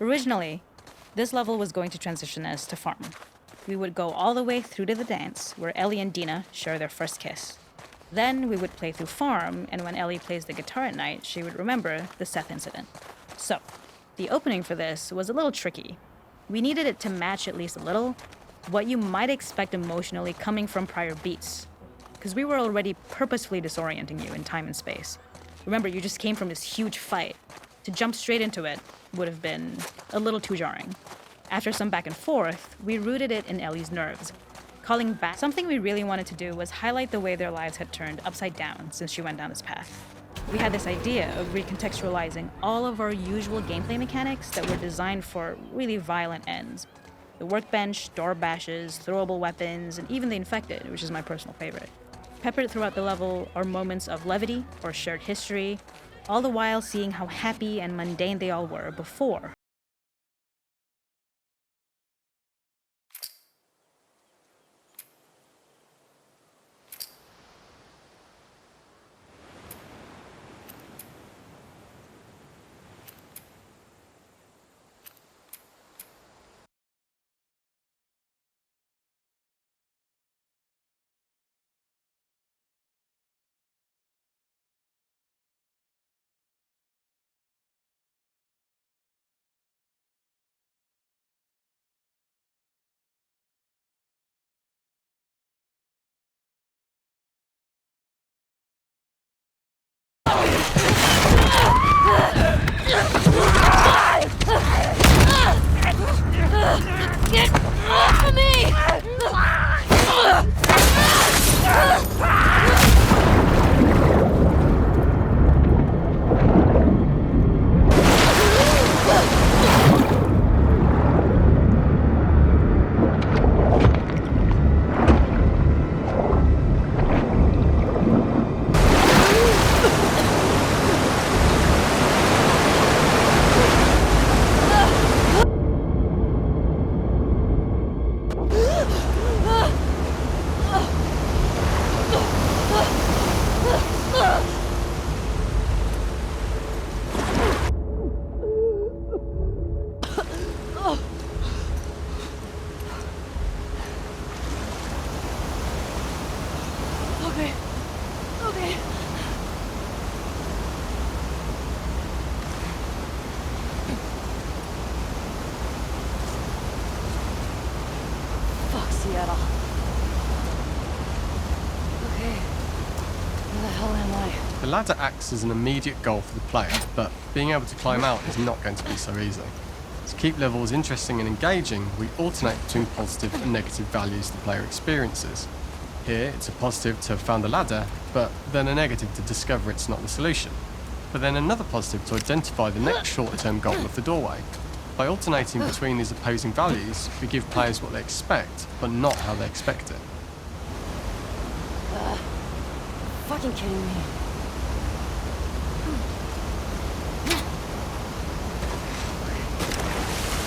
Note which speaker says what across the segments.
Speaker 1: Originally, this level was going to transition us to farm. We would go all the way through to the dance, where Ellie and Dina share their first kiss. Then we would play through farm, and when Ellie plays the guitar at night, she would remember the Seth incident. So, the opening for this was a little tricky. We needed it to match at least a little what you might expect emotionally coming from prior beats, because we were already purposefully disorienting you in time and space. Remember, you just came from this huge fight. To jump straight into it would have been a little too jarring. After some back and forth, we rooted it in Ellie's nerves. Calling back, something we really wanted to do was highlight the way their lives had turned upside down since she went down this path. We had this idea of recontextualizing all of our usual gameplay mechanics that were designed for really violent ends. The workbench, door bashes, throwable weapons, and even the infected, which is my personal favorite. Peppered throughout the level are moments of levity or shared history, all the while seeing how happy and mundane they all were before.
Speaker 2: Get off of me! Okay. Fuck Seattle. Okay. Where the hell am I?
Speaker 3: The ladder acts as an immediate goal for the player, but being able to climb out is not going to be so easy. To keep levels interesting and engaging, we alternate between positive and negative values the player experiences. Here, it's a positive to have found the ladder, but then a negative to discover it's not the solution. But then another positive to identify the next short-term goal of the doorway. By alternating between these opposing values, we give players what they expect, but not how they expect it.
Speaker 2: Fucking kidding me.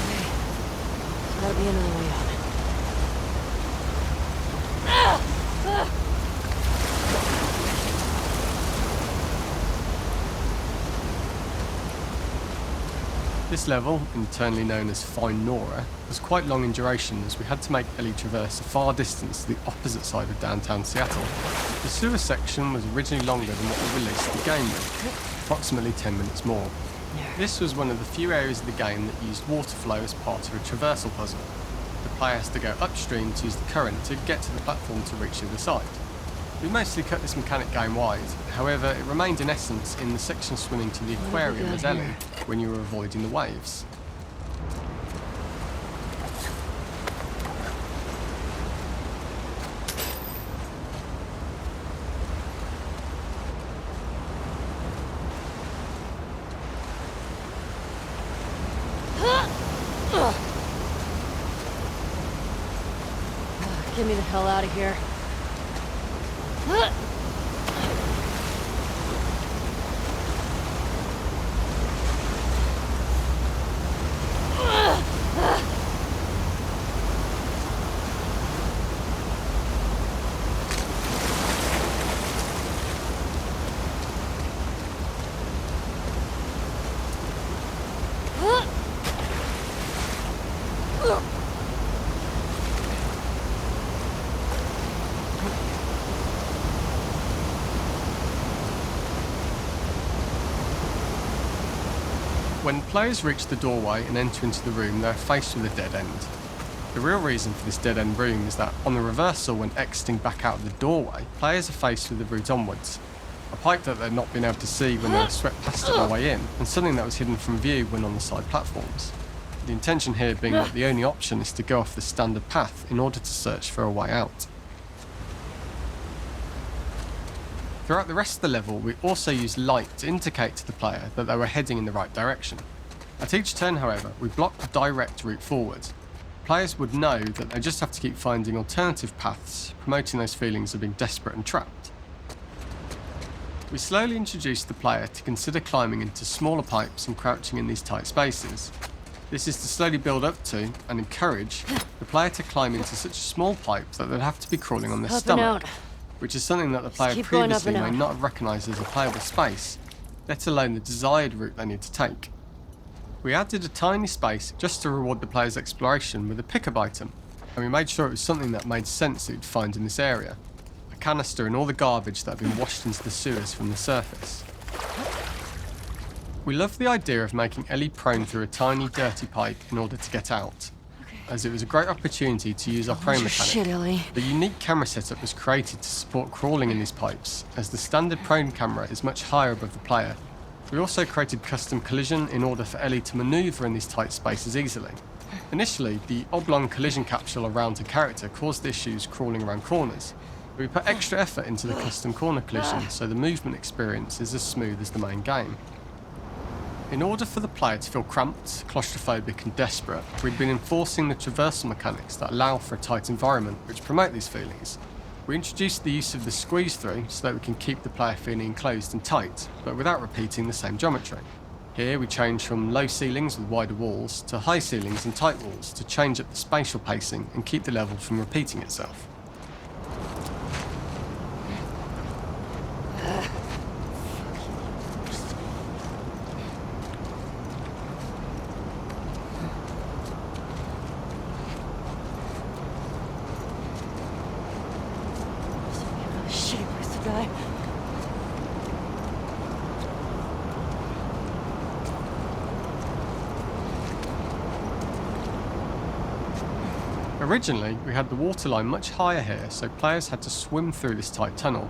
Speaker 2: Okay. Gotta be another way out.
Speaker 3: This level, internally known as Find Nora, was quite long in duration as we had to make Ellie traverse a far distance to the opposite side of downtown Seattle. The sewer section was originally longer than what we released the game with, approximately 10 minutes more. This was one of the few areas of the game that used water flow as part of a traversal puzzle. The player has to go upstream to use the current to get to the platform to reach the other side. We mostly cut this mechanic game-wide, however it remained in essence in the section swimming to the aquarium as Ellie, when you were avoiding the waves.
Speaker 2: Get me the hell out of here.
Speaker 3: When players reach the doorway and enter into the room, they're faced with a dead end. The real reason for this dead end room is that on the reversal, when exiting back out of the doorway, players are faced with the route onwards. A pipe that they'd not been able to see when they were swept past it on the way in, and something that was hidden from view when on the side platforms. The intention here being that the only option is to go off the standard path in order to search for a way out. Throughout the rest of the level, we also used light to indicate to the player that they were heading in the right direction. At each turn, however, we blocked the direct route forward. Players would know that they just have to keep finding alternative paths, promoting those feelings of being desperate and trapped. We slowly introduced the player to consider climbing into smaller pipes and crouching in these tight spaces. This is to slowly build up to, and encourage, the player to climb into such a small pipe that they'd have to be crawling on their stomach, which is something that the player previously may not have recognised as a playable space, let alone the desired route they need to take. We added a tiny space just to reward the player's exploration with a pickup item, and we made sure it was something that made sense that you'd find in this area. A canister and all the garbage that had been washed into the sewers from the surface. We loved the idea of making Ellie prone through a tiny dirty pipe in order to get out, as it was a great opportunity to use our prone mechanic.
Speaker 2: Shit, Ellie.
Speaker 3: The unique camera setup was created to support crawling in these pipes, as the standard prone camera is much higher above the player. We also created custom collision in order for Ellie to manoeuvre in these tight spaces easily. Initially, the oblong collision capsule around her character caused issues crawling around corners. We put extra effort into the custom corner collision so the movement experience is as smooth as the main game. In order for the player to feel cramped, claustrophobic and desperate, we'd been enforcing the traversal mechanics that allow for a tight environment which promote these feelings. We introduced the use of the squeeze through so that we can keep the player feeling enclosed and tight, but without repeating the same geometry. Here we changed from low ceilings with wider walls to high ceilings and tight walls to change up the spatial pacing and keep the level from repeating itself.
Speaker 2: Shitty place to die.
Speaker 3: Originally, we had the waterline much higher here, so players had to swim through this tight tunnel.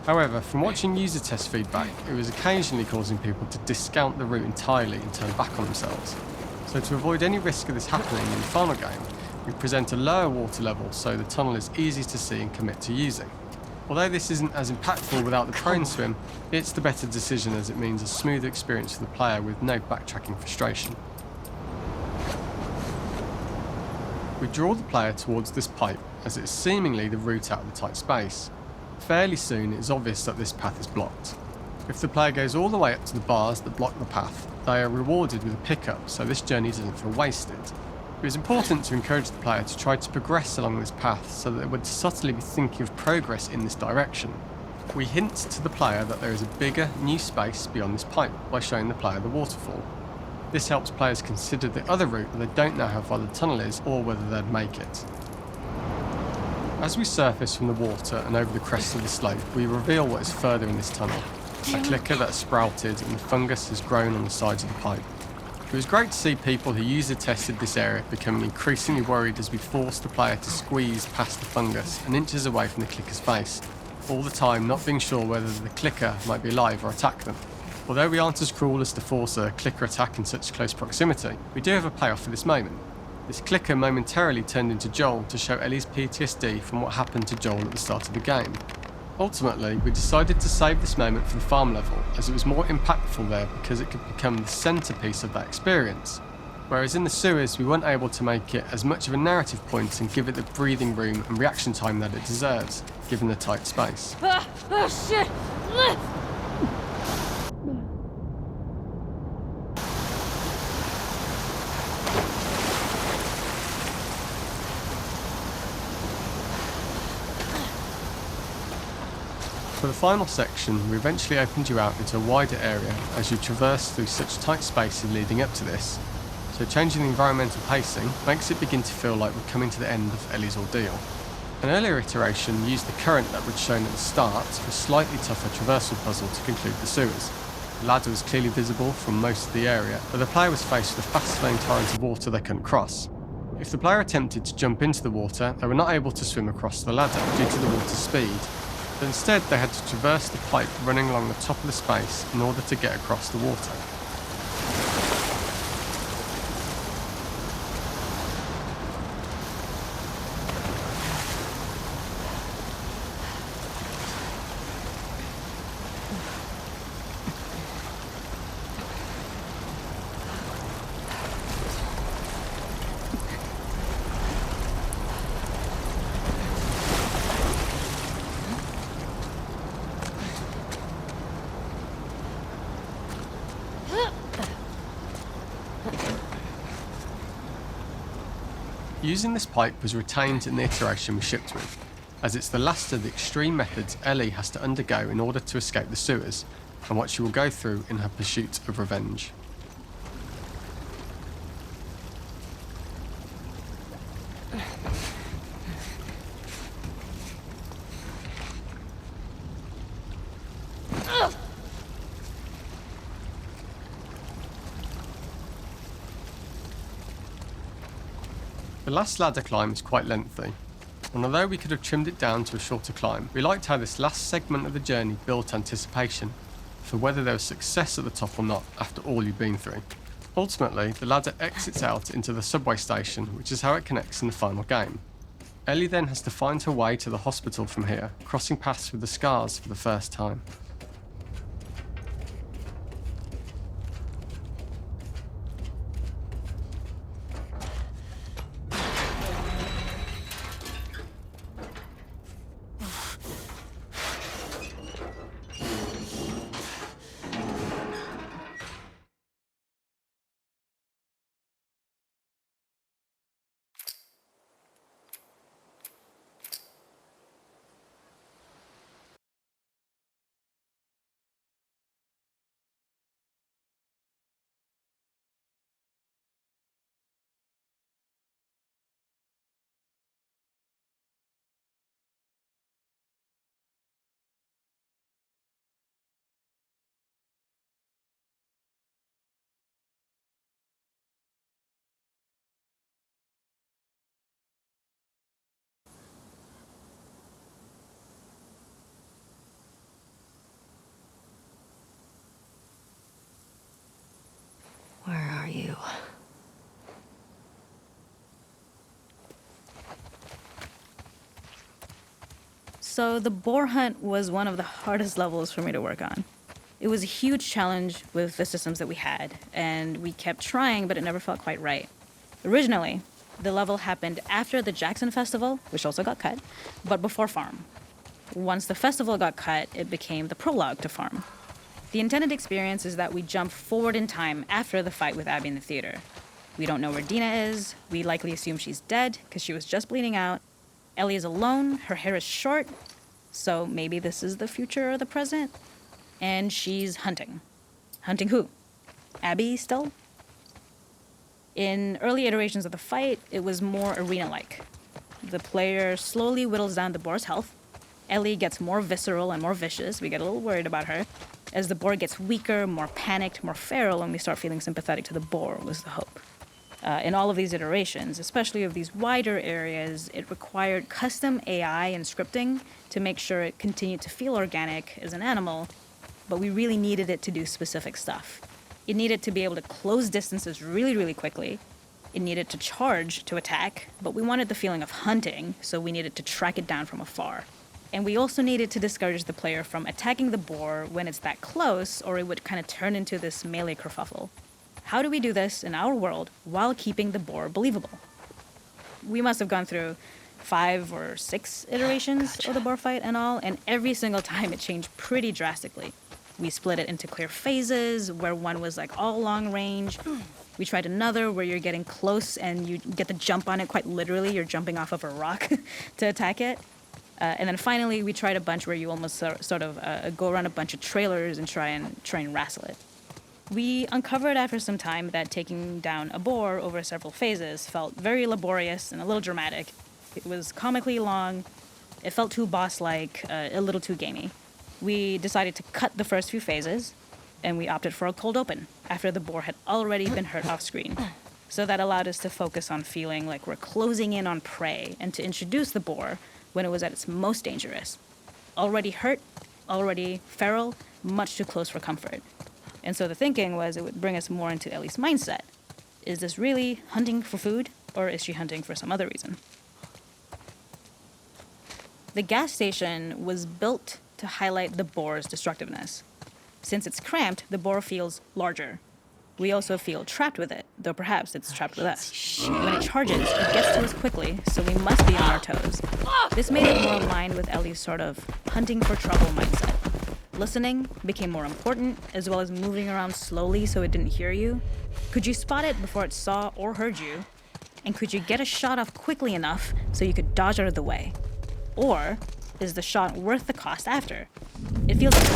Speaker 3: However, from watching user test feedback, it was occasionally causing people to discount the route entirely and turn back on themselves. So to avoid any risk of this happening in the final game, we present a lower water level so the tunnel is easy to see and commit to using. Although this isn't as impactful without the prone swim, it's the better decision as it means a smoother experience for the player with no backtracking frustration. We draw the player towards this pipe as it is seemingly the route out of the tight space. Fairly soon it is obvious that this path is blocked. If the player goes all the way up to the bars that block the path, they are rewarded with a pickup so this journey doesn't feel wasted. It was important to encourage the player to try to progress along this path so that they would subtly be thinking of progress in this direction. We hint to the player that there is a bigger, new space beyond this pipe by showing the player the waterfall. This helps players consider the other route when they don't know how far the tunnel is or whether they'd make it. As we surface from the water and over the crest of the slope, we reveal what is further in this tunnel. A clicker that has sprouted and the fungus has grown on the sides of the pipe. It was great to see people who user tested this area becoming increasingly worried as we forced the player to squeeze past the fungus and inches away from the clicker's face, all the time not being sure whether the clicker might be alive or attack them. Although we aren't as cruel as to force a clicker attack in such close proximity, we do have a payoff for this moment. This clicker momentarily turned into Joel to show Ellie's PTSD from what happened to Joel at the start of the game. Ultimately, we decided to save this moment for the farm level, as it was more impactful there because it could become the centrepiece of that experience. Whereas in the sewers, we weren't able to make it as much of a narrative point and give it the breathing room and reaction time that it deserves, given the tight space.
Speaker 2: Oh, shit!
Speaker 3: For the final section, we eventually opened you out into a wider area as you traverse through such tight spaces leading up to this, so changing the environmental pacing makes it begin to feel like we're coming to the end of Ellie's ordeal. An earlier iteration used the current that was shown at the start for a slightly tougher traversal puzzle to conclude the sewers. The ladder was clearly visible from most of the area, but the player was faced with a fast-flowing torrent of water they couldn't cross. If the player attempted to jump into the water, they were not able to swim across the ladder due to the water's speed, but instead they had to traverse the pipe running along the top of the space in order to get across the water. Using this pipe was retained in the iteration we shipped with, as it's the last of the extreme methods Ellie has to undergo in order to escape the sewers, and what she will go through in her pursuit of revenge. The last ladder climb is quite lengthy, and although we could have trimmed it down to a shorter climb, we liked how this last segment of the journey built anticipation for whether there was success at the top or not after all you've been through. Ultimately, the ladder exits out into the subway station, which is how it connects in the final game. Ellie then has to find her way to the hospital from here, crossing paths with the scars for the first time.
Speaker 2: Where are you?
Speaker 1: So the boar hunt was one of the hardest levels for me to work on. It was a huge challenge with the systems that we had, and we kept trying, but it never felt quite right. Originally, the level happened after the Jackson Festival, which also got cut, but before Farm. Once the festival got cut, it became the prologue to Farm. The intended experience is that we jump forward in time after the fight with Abby in the theater. We don't know where Dina is. We likely assume she's dead because she was just bleeding out. Ellie is alone. Her hair is short. So maybe this is the future or the present. And she's hunting. Hunting who? Abby still? In early iterations of the fight, it was more arena-like. The player slowly whittles down the boar's health. Ellie gets more visceral and more vicious. We get a little worried about her. As the boar gets weaker, more panicked, more feral, and we start feeling sympathetic to the boar was the hope. In all of these iterations, especially of these wider areas, it required custom AI and scripting to make sure it continued to feel organic as an animal, but we really needed it to do specific stuff. It needed to be able to close distances really, really quickly. It needed to charge to attack, but we wanted the feeling of hunting, so we needed to track it down from afar. And we also needed to discourage the player from attacking the boar when it's that close, or it would kind of turn into this melee kerfuffle. How do we do this in our world while keeping the boar believable? We must have gone through 5 or 6 iterations of the boar fight and all, and every single time it changed pretty drastically. We split it into clear phases, where one was like all long range. We tried another where you're getting close and you get the jump on it quite literally. You're jumping off of a rock to attack it. And then finally, we tried a bunch where you almost sort of go around a bunch of trailers and try and wrestle it. We uncovered after some time that taking down a boar over several phases felt very laborious and a little dramatic. It was comically long, it felt too boss-like, a little too gamey. We decided to cut the first few phases, and we opted for a cold open after the boar had already been hurt off screen. So that allowed us to focus on feeling like we're closing in on prey and to introduce the boar when it was at its most dangerous. Already hurt, already feral, much too close for comfort. And so the thinking was it would bring us more into Ellie's mindset. Is this really hunting for food, or is she hunting for some other reason? The gas station was built to highlight the boar's destructiveness. Since it's cramped, the boar feels larger. We also feel trapped with it, though perhaps it's trapped with us. When it charges, it gets to us quickly, so we must be on our toes. This made it more aligned with Ellie's sort of hunting for trouble mindset. Listening became more important, as well as moving around slowly so it didn't hear you. Could you spot it before it saw or heard you? And could you get a shot off quickly enough so you could dodge out of the way? Or is the shot worth the cost after? It feels like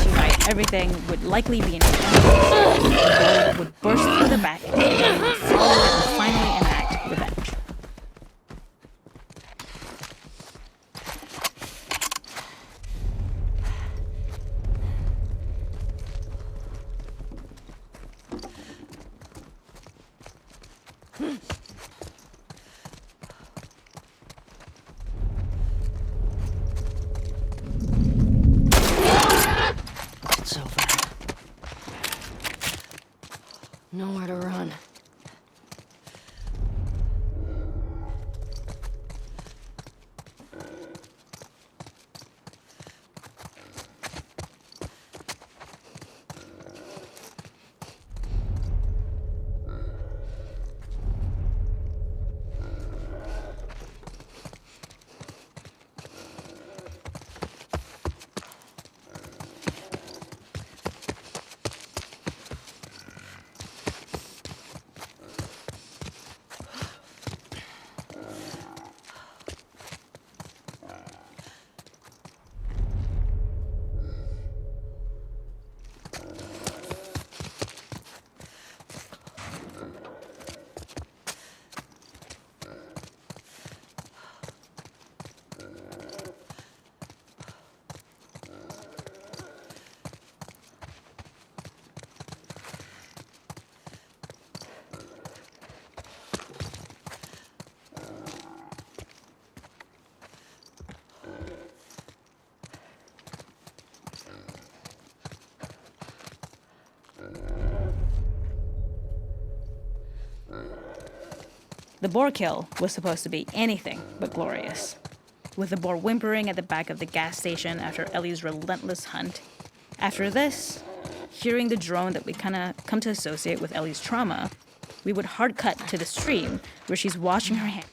Speaker 1: she might, everything would likely be in the boar would burst through the back and then would follow it and finally enact revenge.
Speaker 2: It's over. Nowhere to run.
Speaker 1: The boar kill was supposed to be anything but glorious. With the boar whimpering at the back of the gas station after Ellie's relentless hunt. After this, hearing the drone that we kinda come to associate with Ellie's trauma, we would hard cut to the stream where she's washing her hands.